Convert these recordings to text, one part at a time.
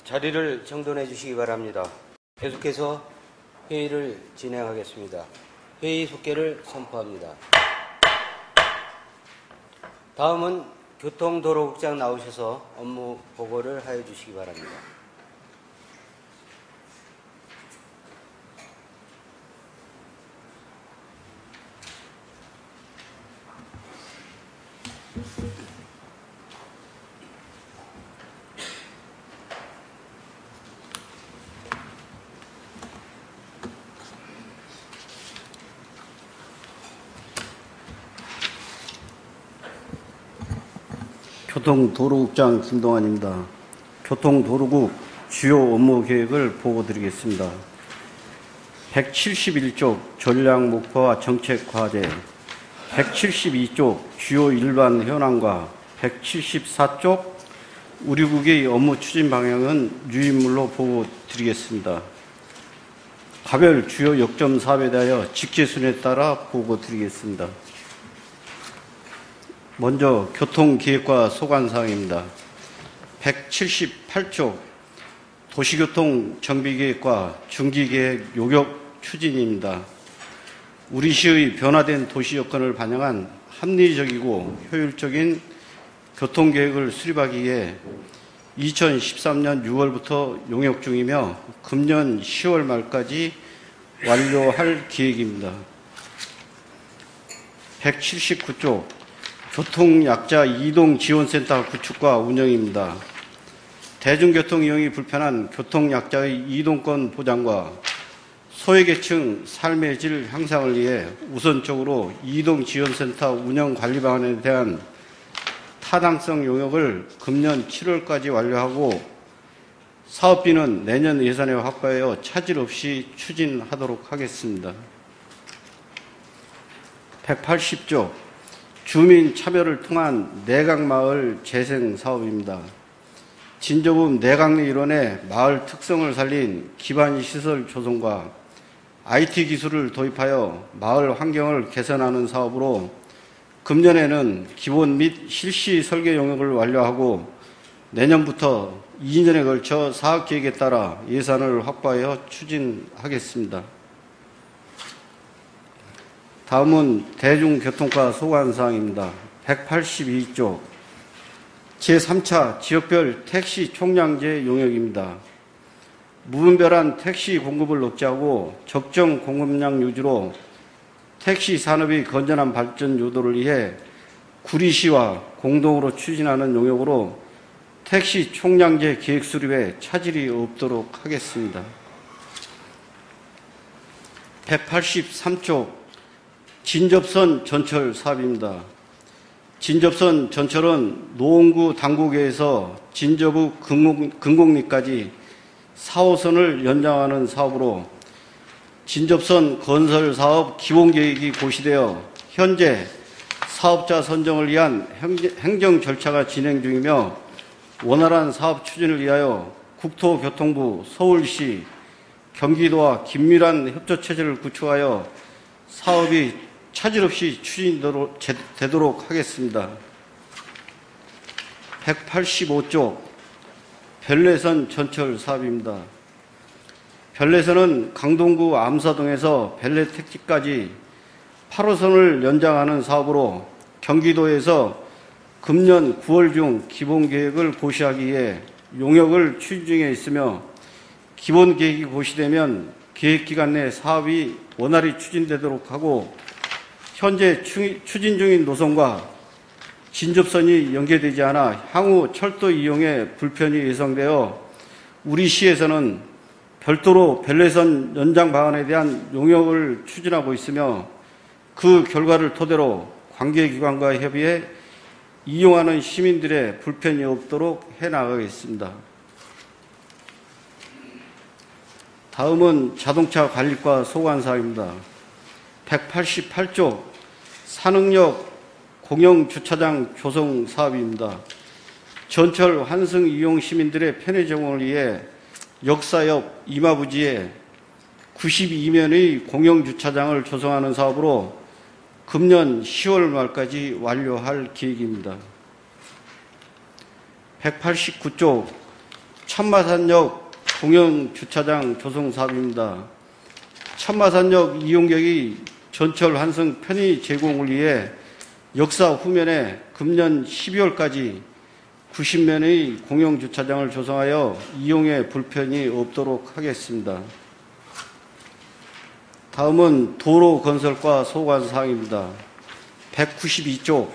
자리를 정돈해 주시기 바랍니다. 계속해서 회의를 진행하겠습니다. 회의 속개를 선포합니다. 다음은 교통도로국장 나오셔서 업무 보고를 하여 주시기 바랍니다. 교통도로국장 김동환입니다. 교통도로국 주요 업무 계획을 보고드리겠습니다. 171쪽 전략 목표와 정책 과제, 172쪽 주요 일반 현황과 174쪽 우리국의 업무 추진 방향은 유인물로 보고드리겠습니다. 가별 주요 역점 사업에 대하여 직계순에 따라 보고드리겠습니다. 먼저 교통기획과 소관사항입니다. 178쪽 도시교통 정비계획과 중기계획 요격 추진입니다. 우리 시의 변화된 도시 여건을 반영한 합리적이고 효율적인 교통계획을 수립하기 위해 2013년 6월부터 용역 중이며 금년 10월 말까지 완료할 계획입니다. 179쪽 교통약자 이동지원센터 구축과 운영입니다. 대중교통 이용이 불편한 교통약자의 이동권 보장과 소외계층 삶의 질 향상을 위해 우선적으로 이동지원센터 운영 관리 방안에 대한 타당성 용역을 금년 7월까지 완료하고 사업비는 내년 예산에 확보하여 차질 없이 추진하도록 하겠습니다. 180조 주민 참여를 통한 내각마을 재생 사업입니다. 진저분 내각내 일원의 마을 특성을 살린 기반 시설 조성과 IT 기술을 도입하여 마을 환경을 개선하는 사업으로 금년에는 기본 및 실시 설계 용역을 완료하고 내년부터 2년에 걸쳐 사업계획에 따라 예산을 확보하여 추진하겠습니다. 다음은 대중교통과 소관사항입니다. 182조 제3차 지역별 택시 총량제 용역입니다. 무분별한 택시 공급을 억제하고 적정 공급량 유지로 택시 산업의 건전한 발전 유도를 위해 구리시와 공동으로 추진하는 용역으로 택시 총량제 계획 수립에 차질이 없도록 하겠습니다. 183조 진접선 전철 사업입니다. 진접선 전철은 노원구 당구계에서 진저부 금곡리까지 4호선을 연장하는 사업으로 진접선 건설 사업 기본계획이 고시되어 현재 사업자 선정을 위한 행정 절차가 진행 중이며 원활한 사업 추진을 위하여 국토교통부, 서울시, 경기도와 긴밀한 협조체제를 구축하여 사업이 차질 없이 추진되도록 하겠습니다. 185조 별내선 전철 사업입니다. 별내선은 강동구 암사동에서 별내택지까지 8호선을 연장하는 사업으로 경기도에서 금년 9월 중 기본계획을 고시하기 위해 용역을 추진 중에 있으며 기본계획이 고시되면 계획기간 내 사업이 원활히 추진되도록 하고 현재 추진 중인 노선과 진접선이 연계되지 않아 향후 철도 이용에 불편이 예상되어 우리 시에서는 별도로 별내선 연장 방안에 대한 용역을 추진하고 있으며 그 결과를 토대로 관계기관과 협의해 이용하는 시민들의 불편이 없도록 해나가겠습니다. 다음은 자동차 관리과 소관사항입니다. 188조 산흥역 공영주차장 조성 사업입니다. 전철 환승 이용 시민들의 편의 제공을 위해 역사 옆 이마부지에 92면의 공영주차장을 조성하는 사업으로 금년 10월 말까지 완료할 계획입니다. 189조 천마산역 공영주차장 조성 사업입니다. 천마산역 이용객이 전철 환승 편의 제공을 위해 역사 후면에 금년 12월까지 90면의 공영주차장을 조성하여 이용에 불편이 없도록 하겠습니다. 다음은 도로 건설과 소관 사항입니다. 192조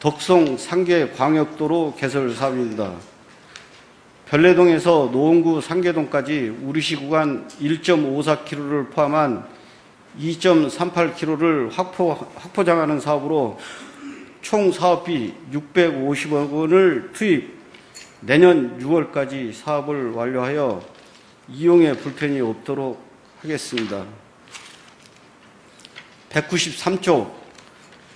덕송 상계 광역도로 개설 사업입니다. 별내동에서 노원구 상계동까지 우리시 구간 1.54km를 포함한 2.38km를 확포장하는 사업으로 총 사업비 650억 원을 투입, 내년 6월까지 사업을 완료하여 이용에 불편이 없도록 하겠습니다. 193조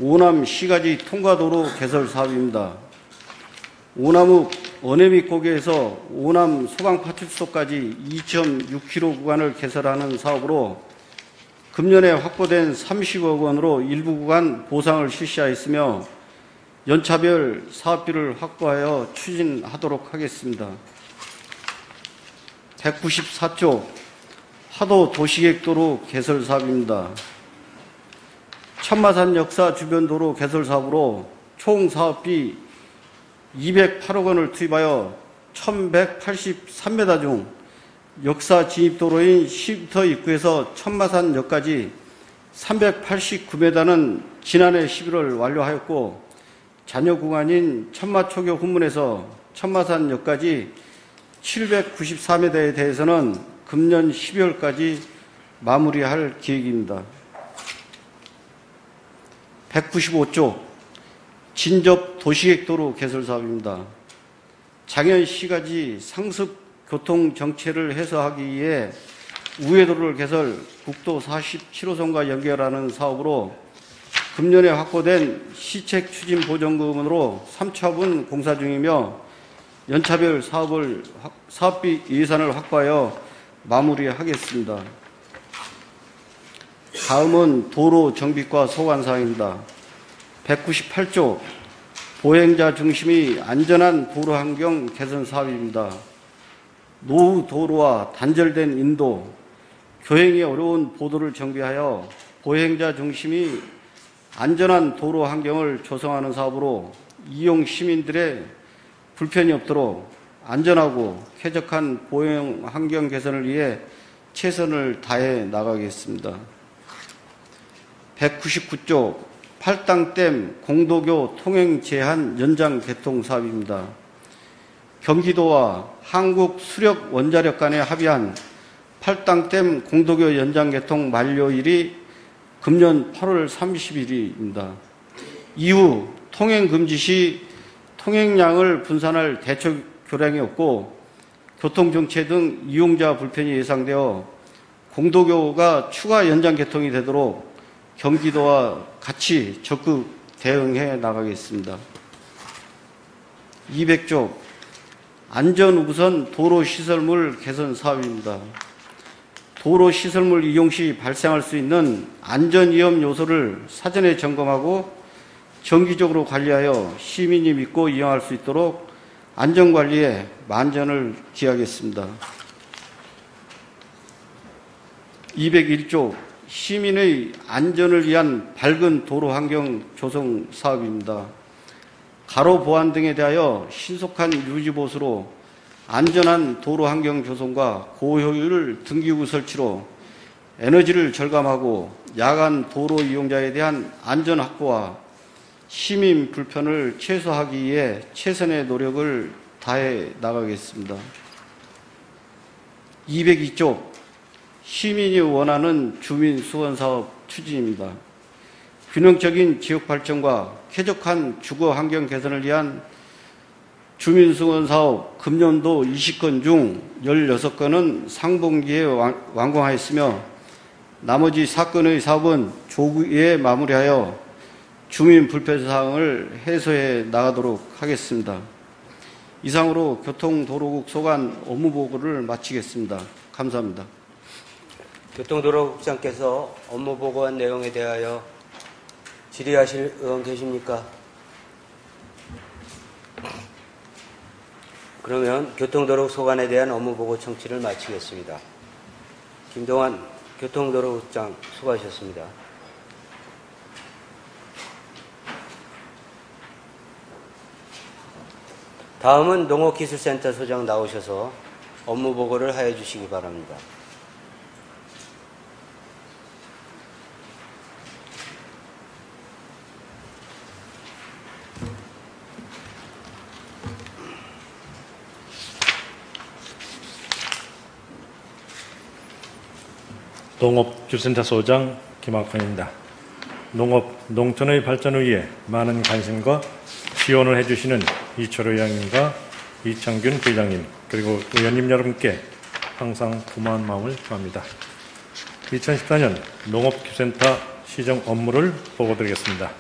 오남 시가지 통과도로 개설 사업입니다. 오남읍 어내밑고개에서 오남 소방파출소까지 2.6km 구간을 개설하는 사업으로 금년에 확보된 30억 원으로 일부 구간 보상을 실시하였으며 연차별 사업비를 확보하여 추진하도록 하겠습니다. 194조 하도 도시계획도로 개설 사업입니다. 천마산 역사 주변도로 개설 사업으로 총 사업비 208억 원을 투입하여 1183m 중 역사 진입도로인 시부터 입구에서 천마산역까지 389m는 지난해 11월 완료하였고 잔여 구간인 천마초교 훈문에서 천마산역까지 794m에 대해서는 금년 12월까지 마무리할 계획입니다. 195조 진접 도시계획도로 개설 사업입니다. 장현시가지 상습 교통정체를 해소하기 위해 우회도로를 개설 국도 47호선과 연결하는 사업으로 금년에 확보된 시책 추진 보전금으로 3차분 공사 중이며 연차별 사업비 예산을 확보하여 마무리하겠습니다. 다음은 도로 정비과 소관 사항입니다. 198조 보행자 중심의 안전한 도로 환경 개선 사업입니다. 노후 도로와 단절된 인도, 교행이 어려운 보도를 정비하여 보행자 중심의 안전한 도로 환경을 조성하는 사업으로 이용 시민들의 불편이 없도록 안전하고 쾌적한 보행 환경 개선을 위해 최선을 다해 나가겠습니다. 199조 팔당댐 공도교 통행 제한 연장 개통 사업입니다. 경기도와 한국수력원자력 간에 합의한 팔당댐 공도교 연장 개통 만료일이 금년 8월 30일입니다. 이후 통행 금지 시 통행량을 분산할 대처 교량이 없고 교통정체 등 이용자 불편이 예상되어 공도교가 추가 연장 개통이 되도록 경기도와 같이 적극 대응해 나가겠습니다. 200조 안전우선 도로시설물 개선 사업입니다. 도로시설물 이용 시 발생할 수 있는 안전위험 요소를 사전에 점검하고 정기적으로 관리하여 시민이 믿고 이용할 수 있도록 안전관리에 만전을 기하겠습니다. 201조 시민의 안전을 위한 밝은 도로 환경 조성 사업입니다. 가로 보안 등에 대하여 신속한 유지보수로 안전한 도로 환경 조성과 고효율 등기구 설치로 에너지를 절감하고 야간 도로 이용자에 대한 안전 확보와 시민 불편을 최소화하기 위해 최선의 노력을 다해 나가겠습니다. 202조 시민이 원하는 주민수건사업 추진입니다. 균형적인 지역 발전과 쾌적한 주거 환경 개선을 위한 주민수건사업 금년도 20건 중 16건은 상분기에 완공하였으며 나머지 4건의 사업은 조기에 마무리하여 주민 불편사항을 해소해 나가도록 하겠습니다. 이상으로 교통도로국 소관 업무보고를 마치겠습니다. 감사합니다. 교통도로국장께서 업무보고한 내용에 대하여 질의하실 의원 계십니까? 그러면 교통도로 소관에 대한 업무보고 청취를 마치겠습니다. 김동완 교통도로국장 수고하셨습니다. 다음은 농업기술센터 소장 나오셔서 업무보고를 하여 주시기 바랍니다. 농업기술센터 소장 김학헌입니다. 농촌의 발전을 위해 많은 관심과 지원을 해주시는 이철호 의장님과 이창균 부회장님 그리고 의원님 여러분께 항상 고마운 마음을 표합니다. 2014년 농업기술센터 시정 업무를 보고드리겠습니다.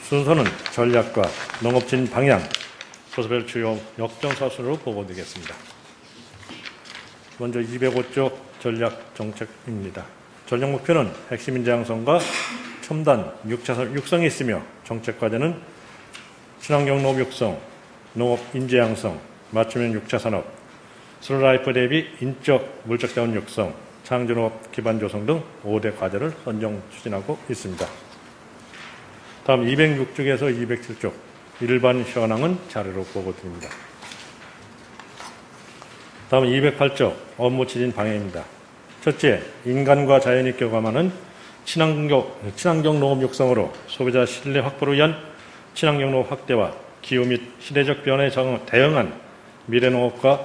순서는 전략과 농업진 방향, 부서별 주요 역정사수로 보고드리겠습니다. 먼저 205쪽 전략 정책입니다. 전략 목표는 핵심 인재 양성과 첨단 6차 육성이 있으며 정책 과제는 친환경 농업 육성, 농업 인재 양성, 맞춤형 6차 산업, 슬로라이프 대비 인적, 물적 자원 육성, 창조농업 기반 조성 등 5대 과제를 선정 추진하고 있습니다. 다음 206쪽에서 207쪽 일반 현황은 자료로 보고드립니다. 다음 208쪽 업무 추진 방향입니다. 첫째, 인간과 자연이 교감하는 친환경 농업 육성으로 소비자 신뢰 확보를 위한 친환경 농업 확대와 기후 및 시대적 변화에 대응한 미래농업과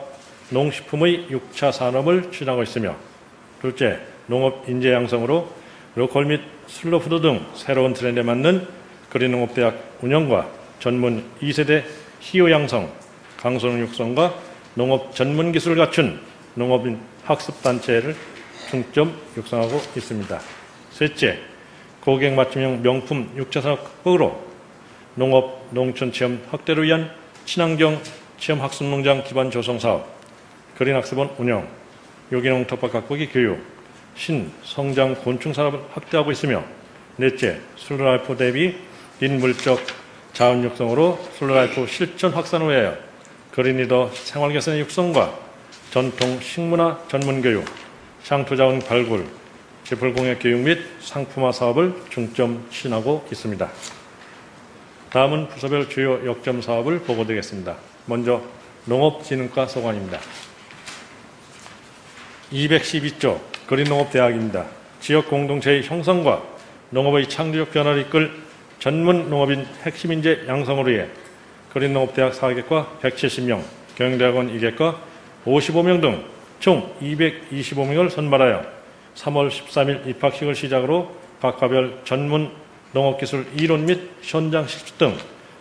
농식품의 6차 산업을 추진하고 있으며 둘째, 농업 인재 양성으로 로컬 및 슬로푸드 등 새로운 트렌드에 맞는 그린농업대학 운영과 전문 2세대 희요 양성, 강소농 육성과 농업 전문 기술을 갖춘 농업인 학습단체를 중점 육성하고 있습니다. 셋째, 고객 맞춤형 명품 6차 산업 극복으로 농업, 농촌 체험 확대를 위한 친환경 체험 학습농장 기반 조성 사업, 그린학습원 운영, 유기농 텃밭 가꾸기 교육, 신성장 곤충 산업을 확대하고 있으며 넷째, 슬로라이프 대비 인물적 자원 육성으로 슬로라이프 실천 확산을 위하여 그린리더 생활 개선의 육성과 전통 식문화 전문 교육, 향토자원 발굴, 제풀공예 교육 및 상품화 사업을 중점 추진하고 있습니다. 다음은 부서별 주요 역점 사업을 보고드리겠습니다. 먼저 농업진흥과 소관입니다. 212조 그린농업대학입니다. 지역 공동체의 형성과 농업의 창조적 변화를 이끌 전문 농업인 핵심 인재 양성을 위해 그린농업대학 4개과 170명, 경영대학원 2개과 55명 등 총 225명을 선발하여 3월 13일 입학식을 시작으로 각 과별 전문 농업기술 이론 및 현장 실습 등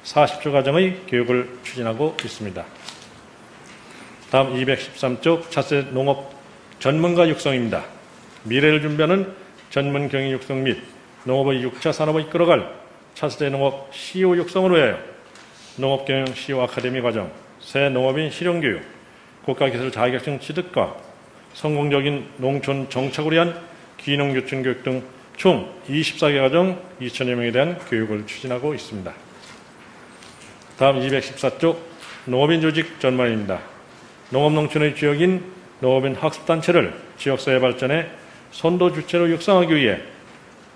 40조 과정의 교육을 추진하고 있습니다. 다음 213쪽 차세 농업 전문가 육성입니다. 미래를 준비하는 전문 경영 육성 및 농업의 6차 산업을 이끌어갈 차세대 농업 CEO 육성을 위하여 농업경영 CEO 아카데미 과정, 새 농업인 실용교육, 국가기술 자격증 취득과 성공적인 농촌 정착을 위한 기농교춘 교육 등 총 24개 과정 2천여 명에 대한 교육을 추진하고 있습니다. 다음 214쪽 농업인 조직 전망입니다. 농업농촌의 지역인 농업인 학습단체를 지역사회 발전에 선도 주체로 육성하기 위해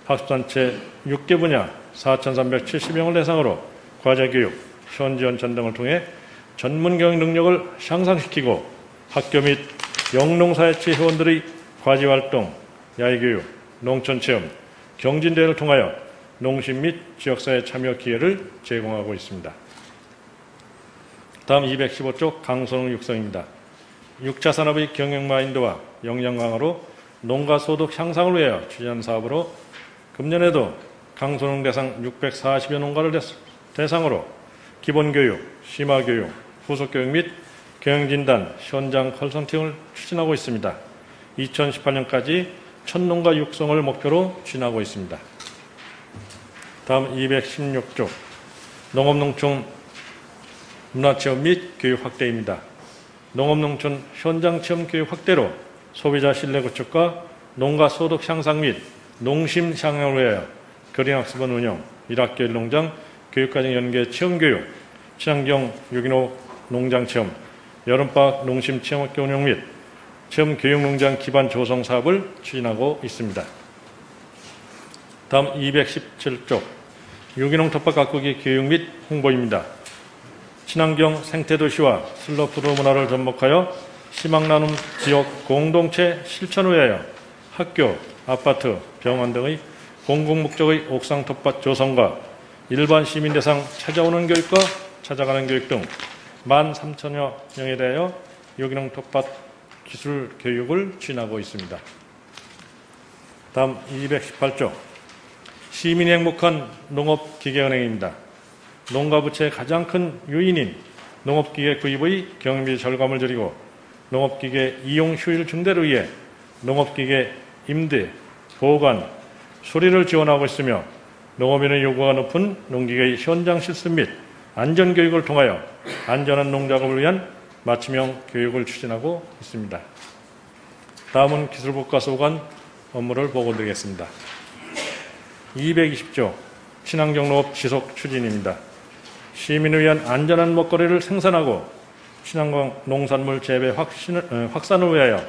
학습단체 6개 분야 4,370명을 대상으로 과제교육, 현지원천 등을 통해 전문경영 능력을 향상시키고 학교 및 영농사회체 회원들의 과제활동, 야외교육, 농촌체험, 경진대회를 통하여 농심 및 지역사회 참여 기회를 제공하고 있습니다. 다음 215쪽 강소농 육성입니다. 6차 산업의 경영 마인드와 역량 강화로 농가 소득 향상을 위하여 추진한 사업으로 금년에도 강소농 대상 640여 농가를 대상으로 기본교육, 심화교육, 후속교육 및 경영진단, 현장 컨설팅을 추진하고 있습니다. 2018년까지 1000농가 육성을 목표로 추진하고 있습니다. 다음 216쪽 농업농촌 문화체험 및 교육 확대입니다. 농업농촌 현장체험 교육 확대로 소비자 신뢰 구축과 농가 소득 향상 및 농심 향상을 위하여 그린학습원 운영, 1학기 1농장 교육과정 연계 체험교육, 친환경 유기농 농장체험, 여름방학 농심 체험학교 운영 및 체험교육농장 기반 조성 사업을 추진하고 있습니다. 다음 217쪽 유기농 텃밭 가꾸기 교육 및 홍보입니다. 친환경 생태도시와 슬로푸드 문화를 접목하여 희망나눔 지역 공동체 실천을 위하여 학교, 아파트, 병원 등의 공공목적의 옥상 텃밭 조성과 일반 시민 대상 찾아오는 교육과 찾아가는 교육 등 13,000여 명에 대하여 유기농 텃밭 기술 교육을 추진하고 있습니다. 다음 218조 시민이 행복한 농업기계은행입니다. 농가부채의 가장 큰 요인인 농업기계 구입의 경비 절감을 줄이고 농업기계 이용 효율 증대를 위해 농업기계 임대, 보관, 수리를 지원하고 있으며 농업인의 요구가 높은 농기계의 현장 실습 및 안전교육을 통하여 안전한 농작업을 위한 맞춤형 교육을 추진하고 있습니다. 다음은 기술부과 소관 업무를 보고드리겠습니다. 220조 친환경 농업 지속 추진입니다. 시민을 위한 안전한 먹거리를 생산하고 친환경 농산물 재배 확산을 위하여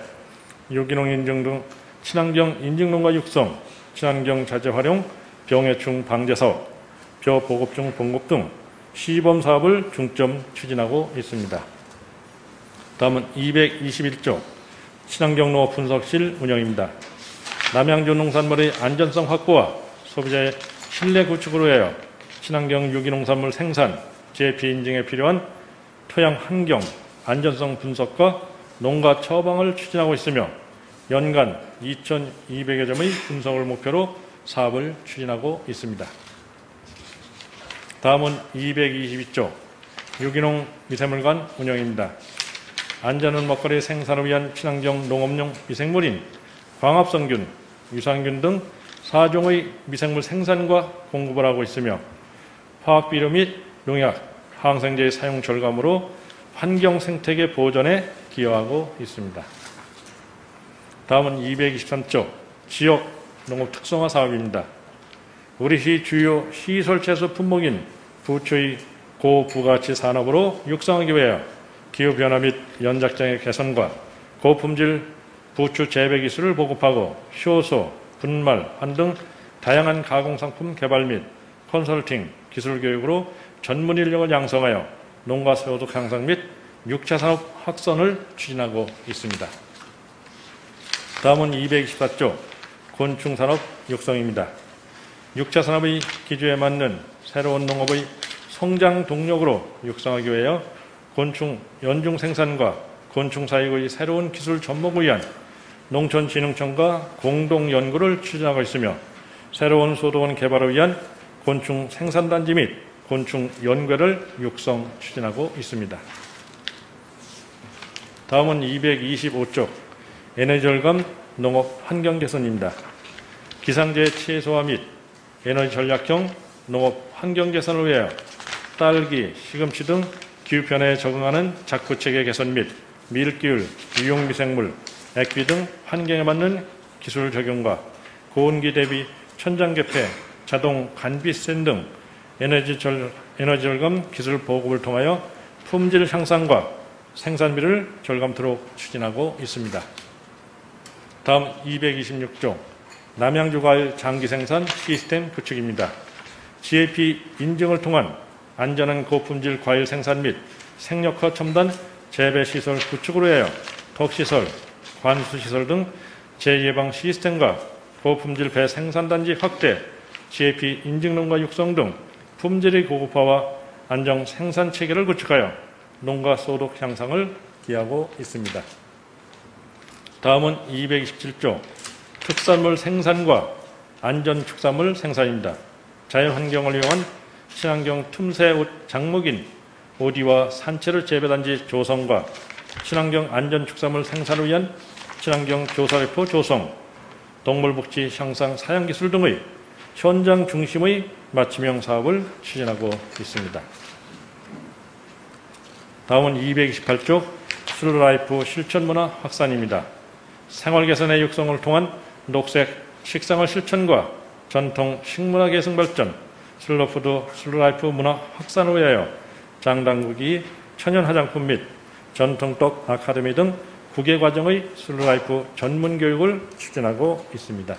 유기농 인증 등 친환경 인증농가 육성, 친환경 자재 활용, 병해충 방제 사업, 벼 보급종 봉급 등 시범 사업을 중점 추진하고 있습니다. 다음은 221조 친환경 농업 분석실 운영입니다. 남양주 농산물의 안전성 확보와 소비자의 신뢰 구축을 위하여 친환경 유기농산물 생산, 재배 인증에 필요한 토양 환경, 안전성 분석과 농가 처방을 추진하고 있으며 연간 2,200여 점의 분석을 목표로 사업을 추진하고 있습니다. 다음은 222조 유기농 미생물관 운영입니다. 안전한 먹거리 생산을 위한 친환경 농업용 미생물인 광합성균, 유산균 등 4종의 미생물 생산과 공급을 하고 있으며 화학비료 및 농약, 항생제의 사용 절감으로 환경 생태계 보존에 기여하고 있습니다. 다음은 223조 지역 농업 특성화 사업입니다. 우리 시 주요 시설 채소 품목인 부추의 고부가치 산업으로 육성하기 위하여 기후변화 및 연작장의 개선과 고품질 부추 재배 기술을 보급하고 효소, 분말, 환 등 다양한 가공상품 개발 및 컨설팅, 기술 교육으로 전문 인력을 양성하여 농가 소득 향상 및 6차 산업 확산을 추진하고 있습니다. 다음은 224조 곤충산업 육성입니다. 6차 산업의 기조에 맞는 새로운 농업의 성장 동력으로 육성하기 위하여 곤충 연중 생산과 곤충 사육의 새로운 기술 접목을 위한 농촌진흥청과 공동 연구를 추진하고 있으며 새로운 소득원 개발을 위한 곤충 생산단지 및 곤충 연구를 육성 추진하고 있습니다. 다음은 225조 에너지 절감 농업 환경 개선입니다. 기상재해 최소화 및 에너지 전략형 농업 환경 개선을 위하여 딸기, 시금치 등 기후변화에 적응하는 작부체계 개선 및 밀기율, 유용미생물, 액비 등 환경에 맞는 기술 적용과 고온기 대비 천장개폐, 자동 간비센 등 에너지 절감 기술 보급을 통하여 품질 향상과 생산비를 절감토록 추진하고 있습니다. 다음 226조 남양주 과일 장기 생산 시스템 구축입니다. GAP 인증을 통한 안전한 고품질 과일 생산 및 생력화 첨단 재배시설 구축으로 하여 덕시설, 관수시설 등 재예방 시스템과 고품질 배 생산단지 확대, GAP 인증농가 육성 등 품질의 고급화와 안정 생산 체계를 구축하여 농가 소득 향상을 기하고 있습니다. 다음은 227조 특산물 생산과 안전축산물 생산입니다. 자연환경을 이용한 친환경 틈새 작목인 오디와 산채를 재배단지 조성과 친환경 안전축산물 생산을 위한 친환경 교사회포 조성, 동물복지 향상 사양기술 등의 현장 중심의 맞춤형 사업을 추진하고 있습니다. 다음은 228조 슬로라이프 실천문화 확산입니다. 생활 개선의 육성을 통한 녹색 식생활 실천과 전통 식문화 계승 발전, 슬로푸드, 슬로라이프 문화 확산을 위하여 장당국이 천연 화장품 및 전통떡 아카데미 등 9개 과정의 슬로라이프 전문 교육을 추진하고 있습니다.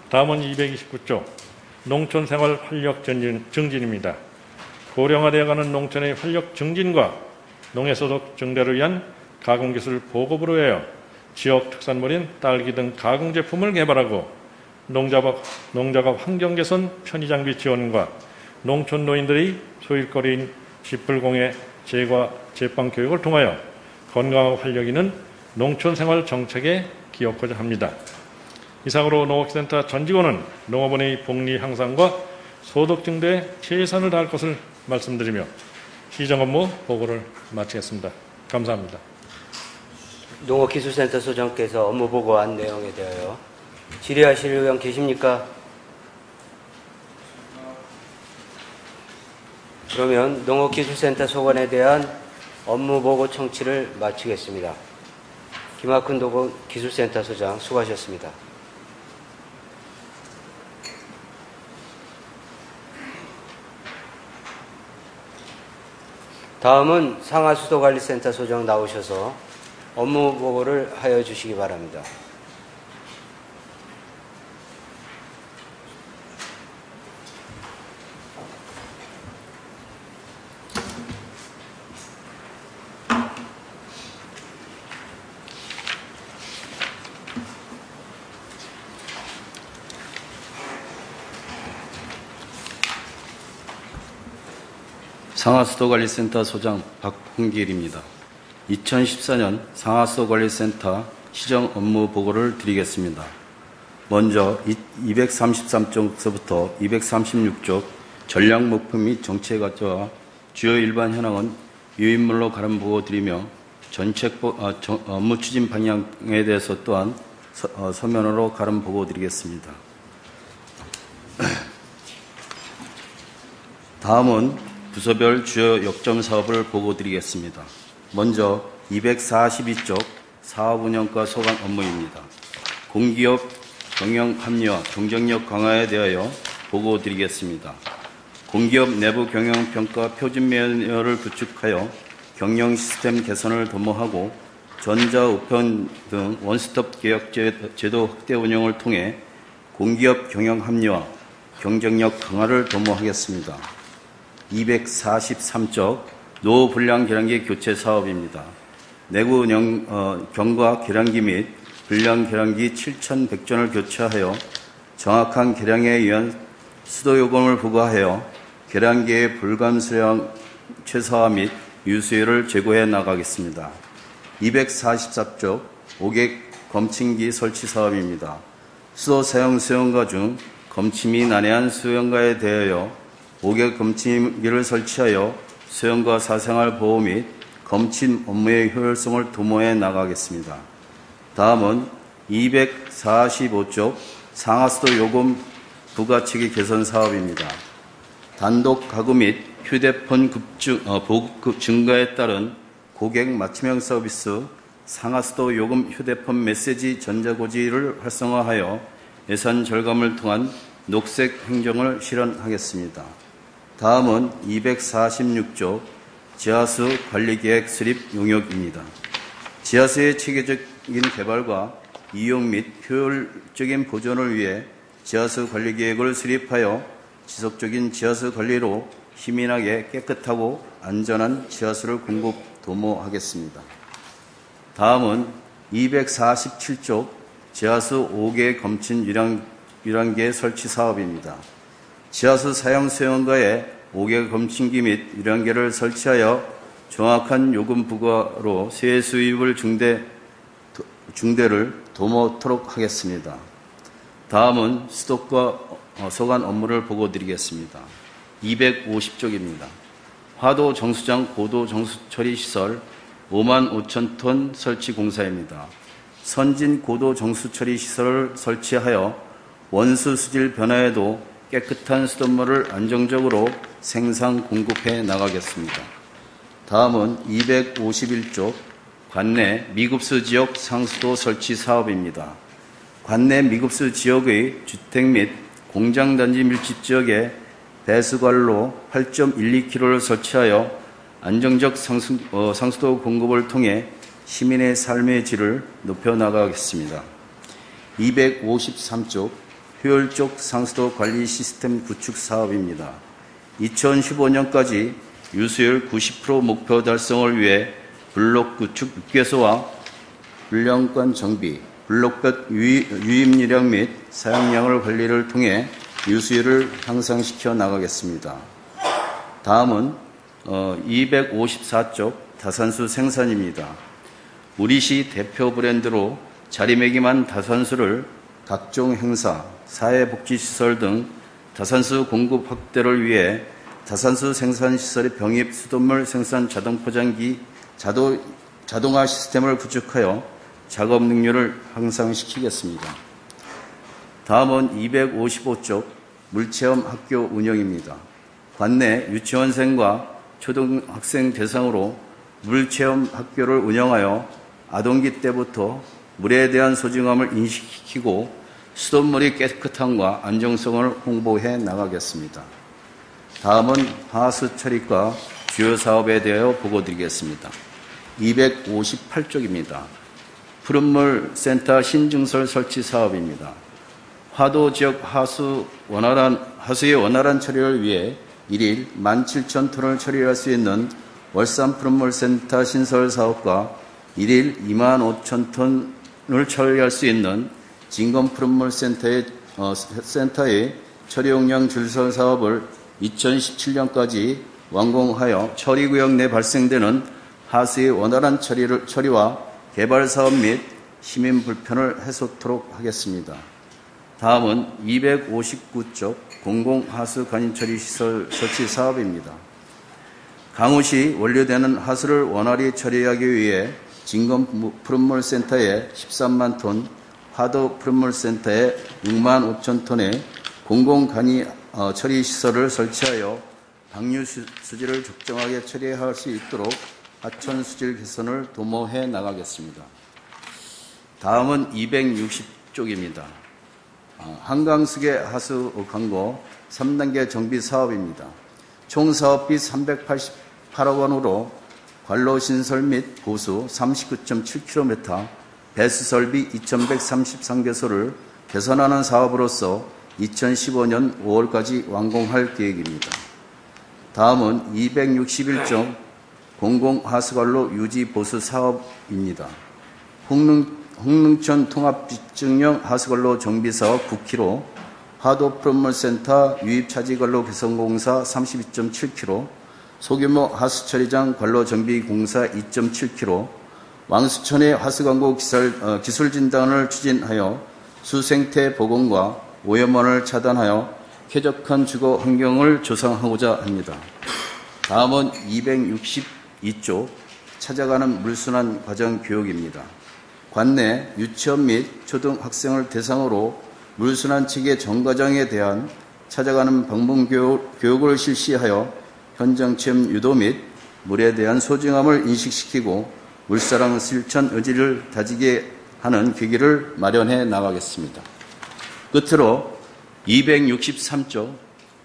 다음은 229조 농촌생활 활력 증진입니다. 고령화되어가는 농촌의 활력 증진과 농해소득 증대를 위한 가공기술 보급으로 하여 지역 특산물인 딸기 등 가공제품을 개발하고 농작업 환경 개선 편의장비 지원과 농촌 노인들의 소일거리인 쥐뿔공예 제과 제빵 교육을 통하여 건강하고 활력 있는 농촌생활 정책에 기여하고자 합니다. 이상으로 농업기센터 전 직원은 농업원의 복리 향상과 소득 증대에 최선을 다할 것을 말씀드리며 시정 업무 보고를 마치겠습니다. 감사합니다. 농업기술센터 소장께서 업무 보고한 내용에 대하여 질의하실 의원 계십니까? 그러면 농업기술센터 소관에 대한 업무 보고 청취를 마치겠습니다. 김학훈 농업기술센터 소장 수고하셨습니다. 다음은 상하수도관리센터 소장 나오셔서 업무 보고를 하여 주시기 바랍니다. 상하수도관리센터 소장 박홍길입니다. 2014년 상하수도관리센터 시정 업무 보고를 드리겠습니다. 먼저 233쪽서부터 236쪽 전략 목표 및 정책 과제와 주요 일반 현황은 유인물로 가름 보고 드리며 업무 추진 방향에 대해서 또한 서면으로 가름 보고 드리겠습니다. 다음은 부서별 주요 역점 사업을 보고 드리겠습니다. 먼저 242쪽 사업운영과 소관 업무입니다. 공기업 경영 합리화, 경쟁력 강화에 대하여 보고 드리겠습니다. 공기업 내부 경영평가 표준매너를 구축하여 경영 시스템 개선을 도모하고 전자, 우편 등 원스톱 계약 제도 확대 운영을 통해 공기업 경영 합리화, 경쟁력 강화를 도모하겠습니다. 243쪽 노불량 계량기 교체 사업입니다. 내구 경과 계량기 및 불량 계량기 7,100전을 교체하여 정확한 계량에 의한 수도 요금을 부과하여 계량기의 불감수량 최소화 및 유수율을 제고해 나가겠습니다. 244쪽 오객 검침기 설치 사업입니다. 수도 사용 수용가 중 검침이 난해한 수용가에 대하여 오객 검침기를 설치하여 수용가 사생활 보호 및 검침 업무의 효율성을 도모해 나가겠습니다. 다음은 245쪽 상하수도 요금 부가체계 개선 사업입니다. 단독 가구 및 휴대폰 보급 증가에 따른 고객 맞춤형 서비스 상하수도 요금 휴대폰 메시지 전자고지를 활성화하여 예산 절감을 통한 녹색 행정을 실현하겠습니다. 다음은 246조 지하수 관리계획 수립 용역입니다. 지하수의 체계적인 개발과 이용 및 효율적인 보존을 위해 지하수 관리계획을 수립하여 지속적인 지하수 관리로 시민에게 깨끗하고 안전한 지하수를 공급 도모하겠습니다. 다음은 247조 지하수 5개 검침 유량계 설치 사업입니다. 지하수 사용 수용가에 5개 검침기 및 유량계를 설치하여 정확한 요금 부과로 세액 수입을 중대를 도모토록 하겠습니다. 다음은 수도과 소관 업무를 보고 드리겠습니다. 250쪽입니다. 화도 정수장 고도 정수 처리 시설 55,000톤 설치 공사입니다. 선진 고도 정수 처리 시설을 설치하여 원수 수질 변화에도 깨끗한 수돗물을 안정적으로 생산 공급해 나가겠습니다. 다음은 251쪽 관내 미급수 지역 상수도 설치 사업입니다. 관내 미급수 지역의 주택 및 공장단지 밀집 지역에 배수관로 8.12km를 설치하여 안정적 상수도 공급을 통해 시민의 삶의 질을 높여나가겠습니다. 253쪽 효율적 상수도 관리 시스템 구축 사업입니다. 2015년까지 유수율 90% 목표 달성을 위해 블록 구축 6개소와 분량권 정비, 블록별 유입유량 및 사용량을 관리를 통해 유수율을 향상시켜 나가겠습니다. 다음은 254쪽 다산수 생산입니다. 우리 시 대표 브랜드로 자리매김한 다산수를 각종 행사, 사회복지시설 등 다산수 공급 확대를 위해 다산수 생산시설의 병입 수돗물 생산 자동포장기 자동화 시스템을 구축하여 작업 능률을 향상시키겠습니다. 다음은 255쪽 물체험 학교 운영입니다. 관내 유치원생과 초등학생 대상으로 물체험 학교를 운영하여 아동기 때부터 물에 대한 소중함을 인식시키고 수돗물이 깨끗함과 안정성을 홍보해 나가겠습니다. 다음은 하수 처리과 주요 사업에 대하여 보고드리겠습니다. 258쪽입니다. 푸른물 센터 신증설 설치 사업입니다. 화도 지역 하수의 원활한 처리를 위해 1일 17,000톤을 처리할 수 있는 월산 푸른물 센터 신설 사업과 1일 25,000톤을 처리할 수 있는 진검 푸른물 센터의 처리 용량 줄설 사업을 2017년까지 완공하여 처리구역 내 발생되는 하수의 원활한 처리와 개발 사업 및 시민 불편을 해소토록 하겠습니다. 다음은 259쪽 공공하수 관인처리 시설 설치 사업입니다. 강우시 원료되는 하수를 원활히 처리하기 위해 진검 푸른물 센터에 13만 톤, 화도 푸른물 센터에 6만 5천 톤의 공공간이 처리 시설을 설치하여 방류 수질을 적정하게 처리할 수 있도록 하천 수질 개선을 도모해 나가겠습니다. 다음은 260쪽입니다. 한강수계 하수 광고 3단계 정비 사업입니다. 총 사업비 388억 원으로 관로 신설 및 보수 39.7km, 배수 설비 2,133개소를 개선하는 사업으로서 2015년 5월까지 완공할 계획입니다. 다음은 261종 공공하수관로 유지 보수 사업입니다. 홍릉천 통합집중형 하수관로 정비사업 9km, 화도 푸른물센터 유입차지관로 개선공사 32.7km, 소규모 하수처리장 관로 정비공사 2.7km, 왕수천의 하수광고 기술 진단을 추진하여 수생태 복원과 오염원을 차단하여 쾌적한 주거 환경을 조성하고자 합니다. 다음은 262쪽 찾아가는 물순환 과정 교육입니다. 관내 유치원 및 초등학생을 대상으로 물순환 체계 전과정에 대한 찾아가는 방문 교육을 실시하여 현장 체험 유도 및 물에 대한 소중함을 인식시키고 물사랑 실천 의지를 다지게 하는 계기를 마련해 나가겠습니다. 끝으로 263조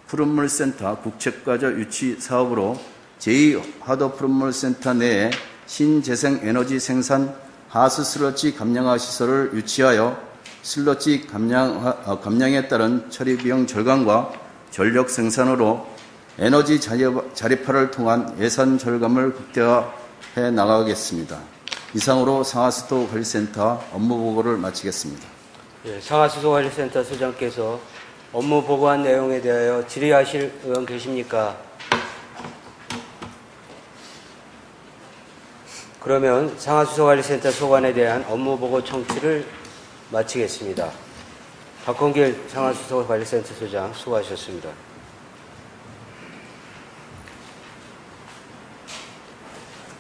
푸른물센터 국책과저 유치 사업으로 제2화도 푸른물센터 내에 신재생 에너지 생산 하수 슬러지 감량화 시설을 유치하여 슬러지 감량에 따른 처리 비용 절감과 전력 생산으로 에너지 자립화를 통한 예산 절감을 극대화해 나가겠습니다. 이상으로 상하수도관리센터 업무 보고를 마치겠습니다. 예, 상하수도관리센터 소장께서 업무 보고한 내용에 대하여 질의하실 의원 계십니까? 그러면 상하수도관리센터 소관에 대한 업무 보고 청취를 마치겠습니다. 박홍길 상하수도관리센터 소장 수고하셨습니다.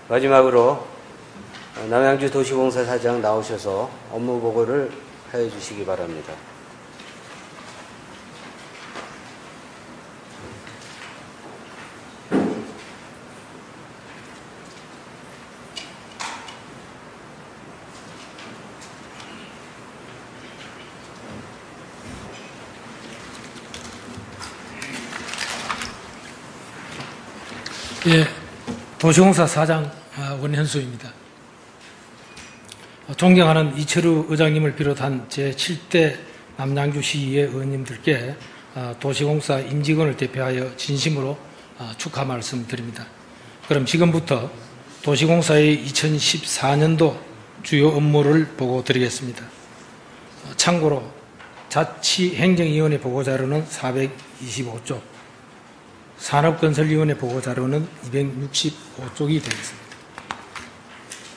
마지막으로 남양주 도시공사 사장 나오셔서 업무 보고를 해 주시기 바랍니다. 예, 도시공사 사장 원현수입니다. 존경하는 이철우 의장님을 비롯한 제7대 남양주시의회 의원님들께 도시공사 임직원을 대표하여 진심으로 축하 말씀드립니다. 그럼 지금부터 도시공사의 2014년도 주요 업무를 보고 드리겠습니다. 참고로 자치행정위원회 보고자료는 425쪽, 산업건설위원회 보고자료는 265쪽이 되겠습니다.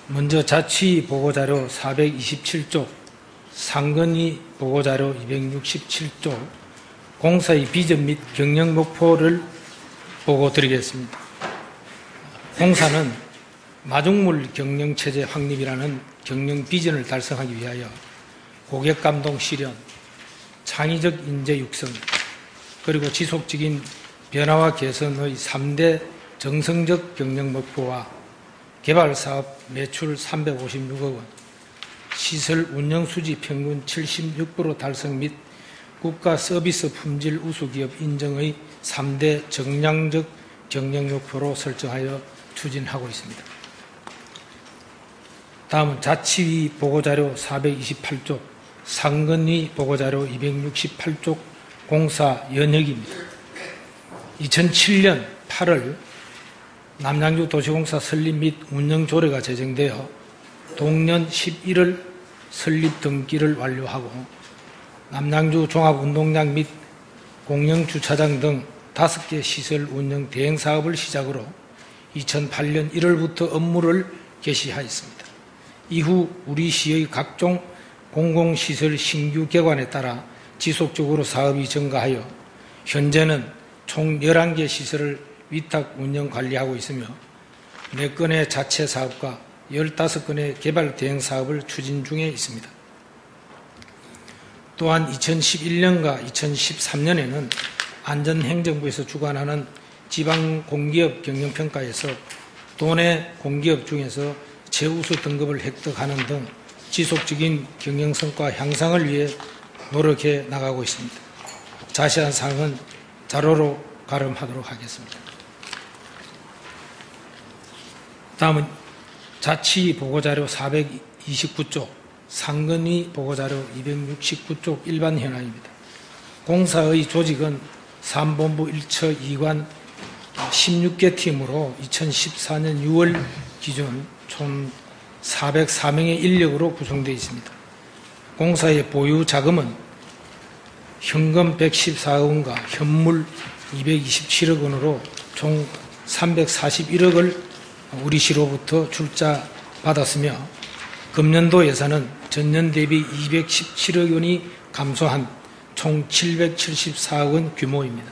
먼저 자치 보고자료 427쪽, 상건위 보고자료 267쪽, 공사의 비전 및 경영 목표를 보고 드리겠습니다. 공사는 마중물 경영체제 확립이라는 경영 비전을 달성하기 위하여 고객감동 실현, 창의적 인재 육성, 그리고 지속적인 변화와 개선의 3대 정성적 경영 목표와 개발사업 매출 356억 원, 시설 운영 수지 평균 76% 달성 및 국가 서비스 품질 우수기업 인정의 3대 정량적 경영 목표로 설정하여 추진하고 있습니다. 다음은 자치위 보고자료 428쪽, 상건위 보고자료 268쪽 공사 연역입니다. 2007년 8월 남양주 도시공사 설립 및 운영 조례가 제정되어 동년 11월 설립 등기를 완료하고 남양주 종합운동장 및 공영주차장 등 5개 시설 운영 대행사업을 시작으로 2008년 1월부터 업무를 개시하였습니다. 이후 우리 시의 각종 공공시설 신규 개관에 따라 지속적으로 사업이 증가하여 현재는 총 11개 시설을 위탁 운영 관리하고 있으며 4건의 자체 사업과 15건의 개발 대행 사업을 추진 중에 있습니다. 또한 2011년과 2013년에는 안전행정부에서 주관하는 지방공기업 경영평가에서 도내 공기업 중에서 최우수 등급을 획득하는 등 지속적인 경영성과 향상을 위해 노력해 나가고 있습니다. 자세한 사항은 자료로 가름하도록 하겠습니다. 다음은 자치 보고자료 429쪽, 상건위 보고자료 269쪽 일반 현황입니다. 공사의 조직은 3본부 1처 2관 16개 팀으로 2014년 6월 기준 총 404명의 인력으로 구성되어 있습니다. 공사의 보유 자금은 현금 114억 원과 현물 227억 원으로 총 341억을 우리시로부터 출자 받았으며 금년도 예산은 전년 대비 217억 원이 감소한 총 774억 원 규모입니다.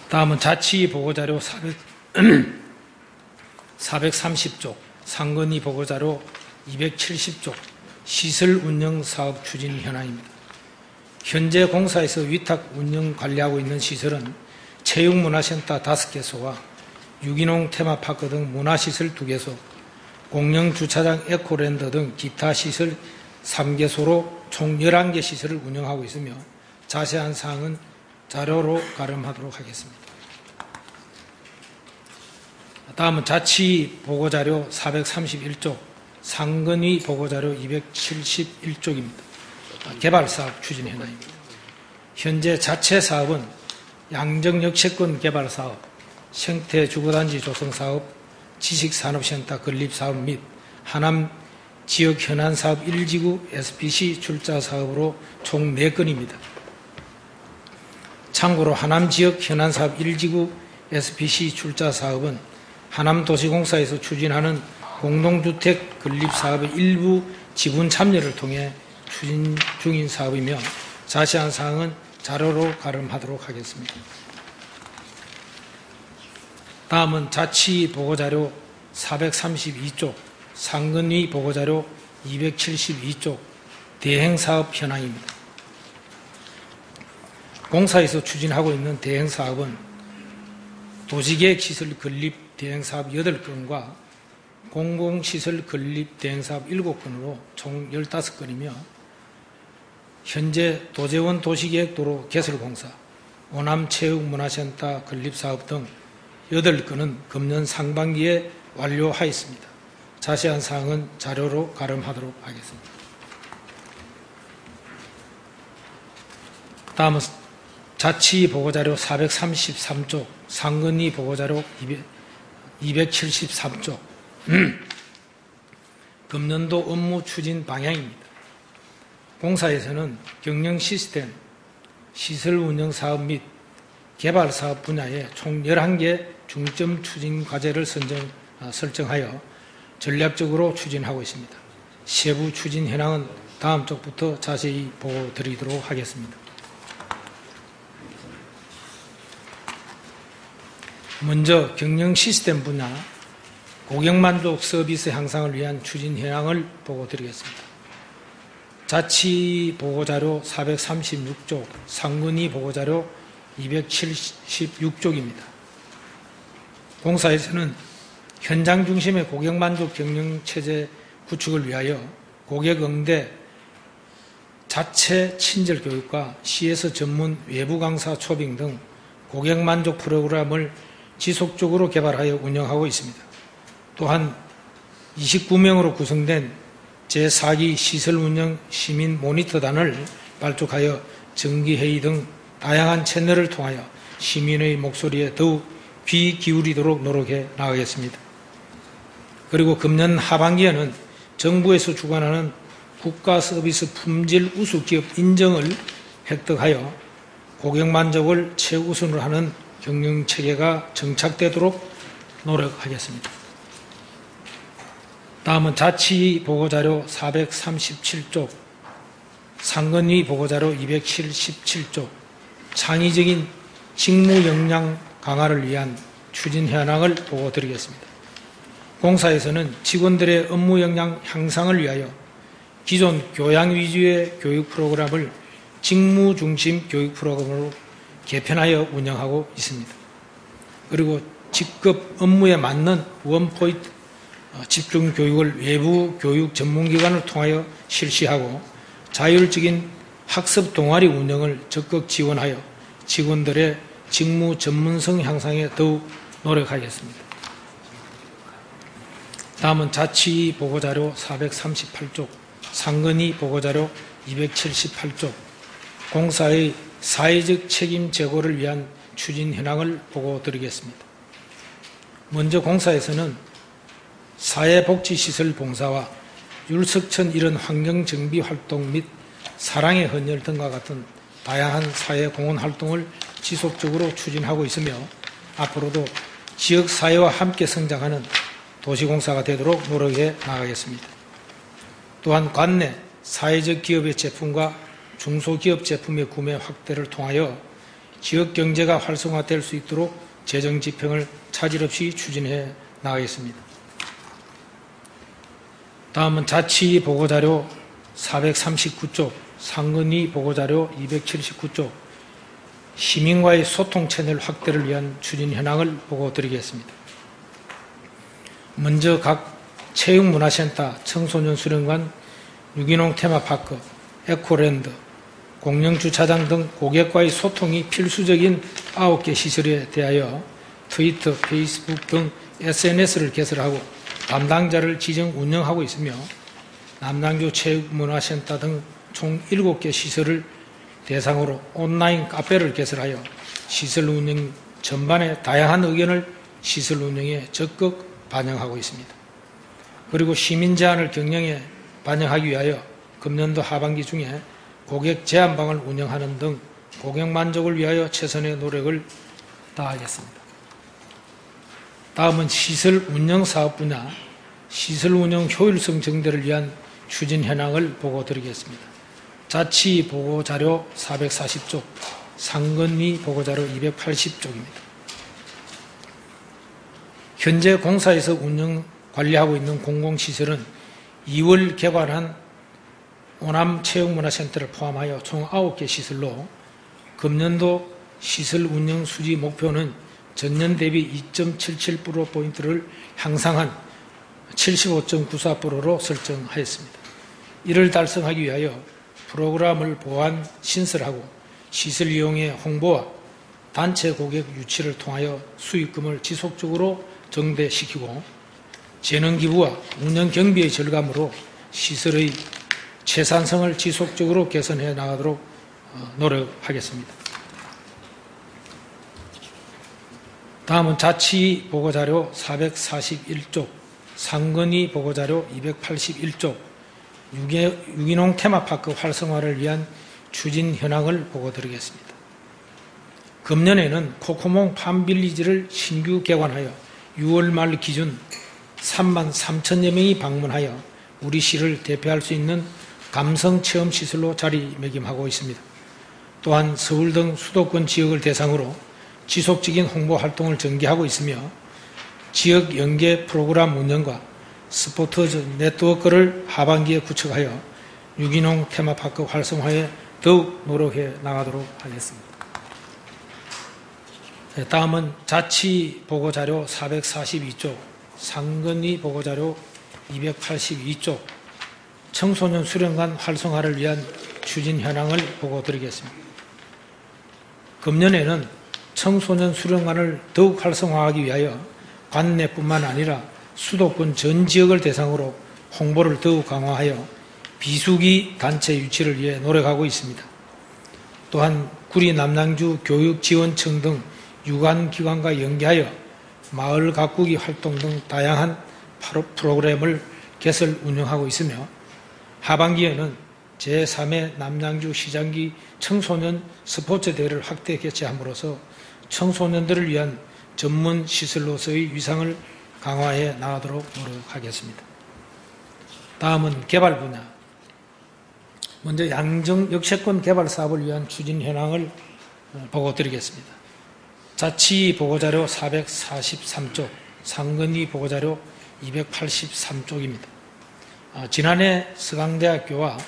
다음은 자치 보고자료 430쪽, 상건위 보고자료 270쪽, 시설 운영 사업 추진 현황입니다. 현재 공사에서 위탁 운영 관리하고 있는 시설은 체육문화센터 5개소와 유기농 테마파크 등 문화시설 2개소, 공영주차장 에코랜드 등 기타 시설 3개소로 총 11개 시설을 운영하고 있으며 자세한 사항은 자료로 가름하도록 하겠습니다. 다음은 자치 보고자료 431쪽, 상건위 보고자료 271쪽입니다. 개발사업 추진 현황입니다. 현재 자체 사업은 양정역세권 개발사업, 생태주거단지 조성사업, 지식산업센터 건립사업 및 하남 지역 현안사업 1지구 SPC 출자사업으로 총 4건입니다. 참고로 하남지역 현안사업 1지구 SPC 출자사업은 하남도시공사에서 추진하는 공동주택 건립사업의 일부 지분 참여를 통해 추진 중인 사업이며 자세한 사항은 자료로 가름하도록 하겠습니다. 다음은 자치 보고자료 432쪽, 상건위 보고자료 272쪽 대행사업 현황입니다. 공사에서 추진하고 있는 대행사업은 도시계획시설 건립 대행사업 8건과 공공시설 건립 대행사업 7건으로 총 15건이며 현재 도재원 도시계획도로 개설공사, 오남체육문화센터 건립사업 등 8건은 금년 상반기에 완료하였습니다. 자세한 사항은 자료로 가름하도록 하겠습니다. 다음은 자치 보고자료 433쪽, 상근위 보고자료 273쪽, 금년도 업무 추진 방향입니다. 공사에서는 경영 시스템, 시설 운영 사업 및 개발 사업 분야에 총 11개 중점 추진 과제를 설정하여 전략적으로 추진하고 있습니다. 세부 추진 현황은 다음 쪽부터 자세히 보고 드리도록 하겠습니다. 먼저 경영 시스템 분야 고객만족 서비스 향상을 위한 추진 현황을 보고 드리겠습니다. 자치 보고자료 436쪽, 상근위 보고자료 276쪽입니다. 공사에서는 현장 중심의 고객만족 경영체제 구축을 위하여 고객 응대, 자체 친절 교육과 CS 전문 외부 강사 초빙 등 고객만족 프로그램을 지속적으로 개발하여 운영하고 있습니다. 또한 29명으로 구성된 제4기 시설운영 시민 모니터단을 발족하여 정기회의 등 다양한 채널을 통하여 시민의 목소리에 더욱 귀 기울이도록 노력해 나가겠습니다. 그리고 금년 하반기에는 정부에서 주관하는 국가서비스 품질 우수기업 인정을 획득하여 고객만족을 최우선으로 하는 경영체계가 정착되도록 노력하겠습니다. 다음은 자치 보고자료 437쪽, 상근위 보고자료 277쪽, 창의적인 직무 역량 강화를 위한 추진 현황을 보고 드리겠습니다. 공사에서는 직원들의 업무 역량 향상을 위하여 기존 교양 위주의 교육 프로그램을 직무 중심 교육 프로그램으로 개편하여 운영하고 있습니다. 그리고 직급 업무에 맞는 원포인트 집중 교육을 외부 교육 전문기관을 통하여 실시하고 자율적인 학습 동아리 운영을 적극 지원하여 직원들의 직무 전문성 향상에 더욱 노력하겠습니다. 다음은 자치 보고자료 438쪽, 상근위 보고자료 278쪽, 공사의 사회적 책임 제고를 위한 추진 현황을 보고 드리겠습니다. 먼저 공사에서는 사회복지시설 봉사와 율석천 이런 환경정비 활동 및 사랑의 헌혈 등과 같은 다양한 사회공헌 활동을 지속적으로 추진하고 있으며 앞으로도 지역사회와 함께 성장하는 도시공사가 되도록 노력해 나가겠습니다. 또한 관내 사회적 기업의 제품과 중소기업 제품의 구매 확대를 통하여 지역경제가 활성화될 수 있도록 재정지평을 차질 없이 추진해 나가겠습니다. 다음은 자치 보고자료 439쪽, 상근위 보고자료 279쪽, 시민과의 소통 채널 확대를 위한 추진 현황을 보고 드리겠습니다. 먼저 각 체육문화센터, 청소년 수련관, 유기농 테마파크, 에코랜드, 공영주차장 등 고객과의 소통이 필수적인 9개 시설에 대하여 트위터, 페이스북 등 SNS를 개설하고 담당자를 지정 운영하고 있으며 남양주 체육문화센터 등 총 7개 시설을 대상으로 온라인 카페를 개설하여 시설 운영 전반의 다양한 의견을 시설 운영에 적극 반영하고 있습니다. 그리고 시민 제안을 경영에 반영하기 위하여 금년도 하반기 중에 고객 제안방을 운영하는 등 고객 만족을 위하여 최선의 노력을 다하겠습니다. 다음은 시설 운영 사업 분야, 시설 운영 효율성 증대를 위한 추진 현황을 보고 드리겠습니다. 자치 보고자료 440쪽, 상근위 보고자료 280쪽입니다. 현재 공사에서 운영 관리하고 있는 공공시설은 2월 개관한 오남체육문화센터를 포함하여 총 9개 시설로 금년도 시설 운영 수지 목표는 전년 대비 2.77%포인트를 향상한 75.94%로 설정하였습니다. 이를 달성하기 위하여 프로그램을 보완, 신설하고 시설 이용의 홍보와 단체 고객 유치를 통하여 수익금을 지속적으로 증대시키고 재능기부와 운영 경비의 절감으로 시설의 채산성을 지속적으로 개선해 나가도록 노력하겠습니다. 다음은 자치 보고자료 441쪽, 상건위 보고자료 281쪽, 유기농 테마파크 활성화를 위한 추진 현황을 보고드리겠습니다. 금년에는 코코몽 팜빌리지를 신규 개관하여 6월 말 기준 3만 3천여 명이 방문하여 우리 시를 대표할 수 있는 감성체험시설로 자리매김하고 있습니다. 또한 서울 등 수도권 지역을 대상으로 지속적인 홍보 활동을 전개하고 있으며 지역 연계 프로그램 운영과 스포츠 네트워크를 하반기에 구축하여 유기농 테마파크 활성화에 더욱 노력해 나가도록 하겠습니다. 다음은 자치 보고자료 442쪽, 상건위 보고자료 282쪽, 청소년 수련관 활성화를 위한 추진 현황을 보고드리겠습니다. 금년에는 청소년 수련관을 더욱 활성화하기 위하여 관내뿐만 아니라 수도권 전 지역을 대상으로 홍보를 더욱 강화하여 비수기 단체 유치를 위해 노력하고 있습니다. 또한 구리 남양주 교육지원청 등 유관기관과 연계하여 마을 가꾸기 활동 등 다양한 프로그램을 개설 운영하고 있으며 하반기에는 제3회 남양주 시장기 청소년 스포츠 대회를 확대 개최함으로써 청소년들을 위한 전문 시설로서의 위상을 강화해 나가도록 노력하겠습니다. 다음은 개발 분야. 먼저 양정 역세권 개발 사업을 위한 추진 현황을 보고드리겠습니다. 자치 보고자료 443쪽, 상건위 보고자료 283쪽입니다. 지난해 서강대학교와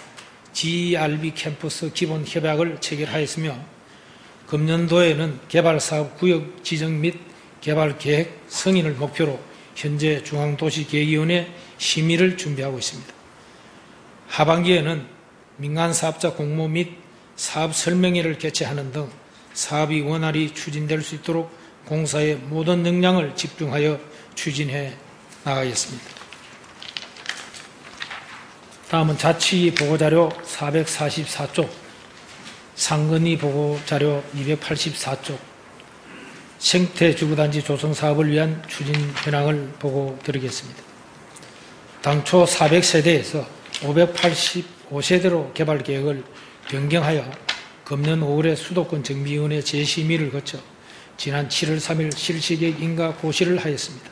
GRB 캠퍼스 기본 협약을 체결하였으며 금년도에는 개발사업 구역 지정 및 개발계획 승인을 목표로 현재 중앙도시계획위원회 심의를 준비하고 있습니다. 하반기에는 민간사업자 공모 및 사업 설명회를 개최하는 등 사업이 원활히 추진될 수 있도록 공사의 모든 역량을 집중하여 추진해 나가겠습니다. 다음은 자치 보고자료 444쪽, 상건위 보고자료 284쪽, 생태주거단지 조성사업을 위한 추진 현황을 보고드리겠습니다. 당초 400세대에서 585세대로 개발계획을 변경하여 금년 5월에 수도권 정비위원회 재심의를 거쳐 지난 7월 3일 실시계획 인가 고시를 하였습니다.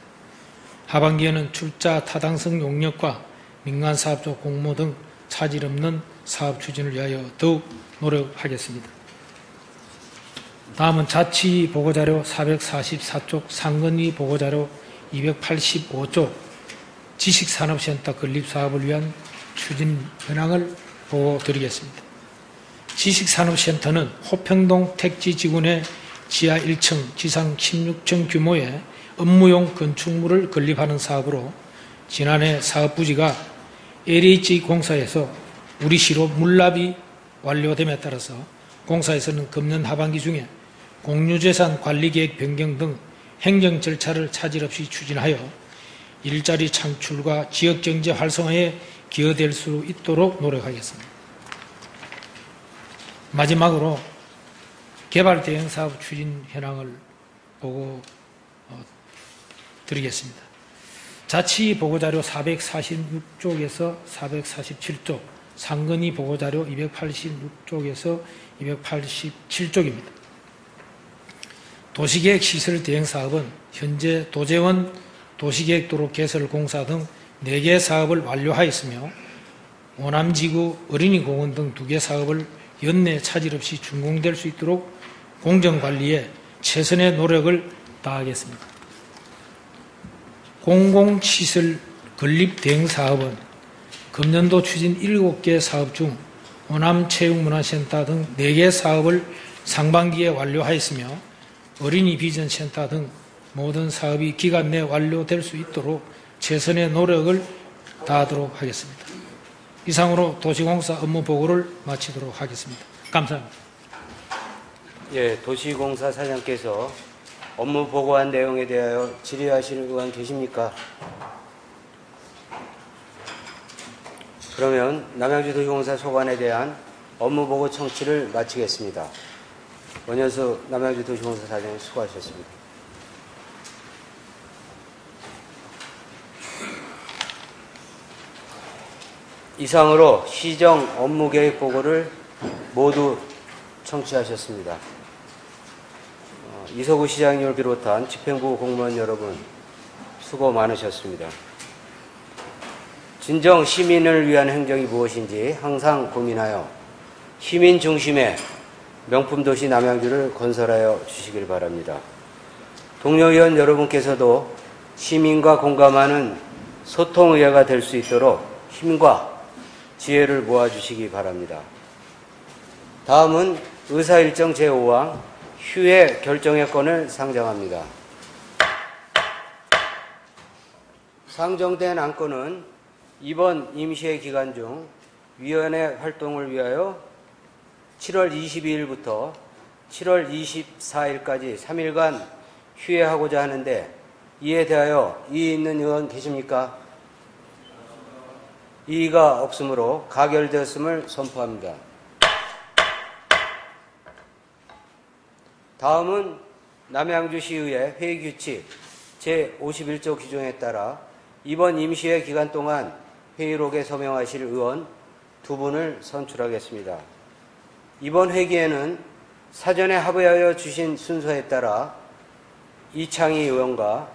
하반기에는 출자 타당성 용역과 민간사업자 공모 등 차질 없는 사업 추진을 위하여 더욱 노력하겠습니다. 다음은 자치 보고자료 444쪽, 상건위 보고자료 285쪽, 지식산업센터 건립사업을 위한 추진 현황을 보고드리겠습니다. 지식산업센터는 호평동 택지지구내 지하 1층, 지상 16층 규모의 업무용 건축물을 건립하는 사업으로 지난해 사업부지가 LH 공사에서 우리시로 물납이 완료됨에 따라서 공사에서는 금년 하반기 중에 공유재산 관리계획 변경 등 행정 절차를 차질 없이 추진하여 일자리 창출과 지역경제 활성화에 기여될 수 있도록 노력하겠습니다. 마지막으로 개발대행사업 추진 현황을 보고 드리겠습니다. 자치 보고자료 446쪽에서 447쪽, 상건위 보고자료 286쪽에서 287쪽입니다. 도시계획 시설 대행사업은 현재 도재원 도시계획도로 개설 공사 등 4개 사업을 완료하였으며 오남지구 어린이공원 등 2개 사업을 연내 차질 없이 준공될 수 있도록 공정관리에 최선의 노력을 다하겠습니다. 공공시설 건립대행사업은 금년도 추진 7개 사업 중 오남체육문화센터 등 4개 사업을 상반기에 완료하였으며 어린이 비전센터 등 모든 사업이 기간 내 완료될 수 있도록 최선의 노력을 다하도록 하겠습니다. 이상으로 도시공사 업무 보고를 마치도록 하겠습니다. 감사합니다. 예, 도시공사 사장께서 업무 보고한 내용에 대하여 질의하실 의원 계십니까? 그러면 남양주 도시공사 소관에 대한 업무 보고 청취를 마치겠습니다. 원현수 남양주 도시공사 사장님 수고하셨습니다. 이상으로 시정 업무계획 보고를 모두 청취하셨습니다. 이서구 시장님을 비롯한 집행부 공무원 여러분 수고 많으셨습니다. 진정 시민을 위한 행정이 무엇인지 항상 고민하여 시민 중심의 명품 도시 남양주를 건설하여 주시길 바랍니다. 동료 의원 여러분께서도 시민과 공감하는 소통의회가 될 수 있도록 힘과 지혜를 모아주시기 바랍니다. 다음은 의사일정 제5항 휴회 결정의 건을 상정합니다. 상정된 안건은 이번 임시회 기간 중 위원회 활동을 위하여 7월 22일부터 7월 24일까지 3일간 휴회하고자 하는데 이에 대하여 이의 있는 의원 계십니까? 이의가 없으므로 가결되었음을 선포합니다. 다음은 남양주시의회 회의규칙 제51조 규정에 따라 이번 임시회 기간 동안 회의록에 서명하실 의원 2분을 선출하겠습니다. 이번 회기에는 사전에 합의하여 주신 순서에 따라 이창희 의원과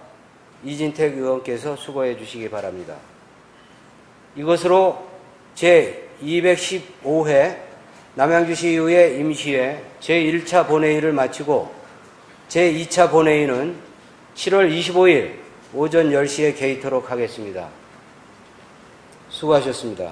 이진택 의원께서 수고해 주시기 바랍니다. 이것으로 제215회 남양주시의회 임시회 제1차 본회의를 마치고 제2차 본회의는 7월 25일 오전 10시에 개의토록 하겠습니다. 수고하셨습니다.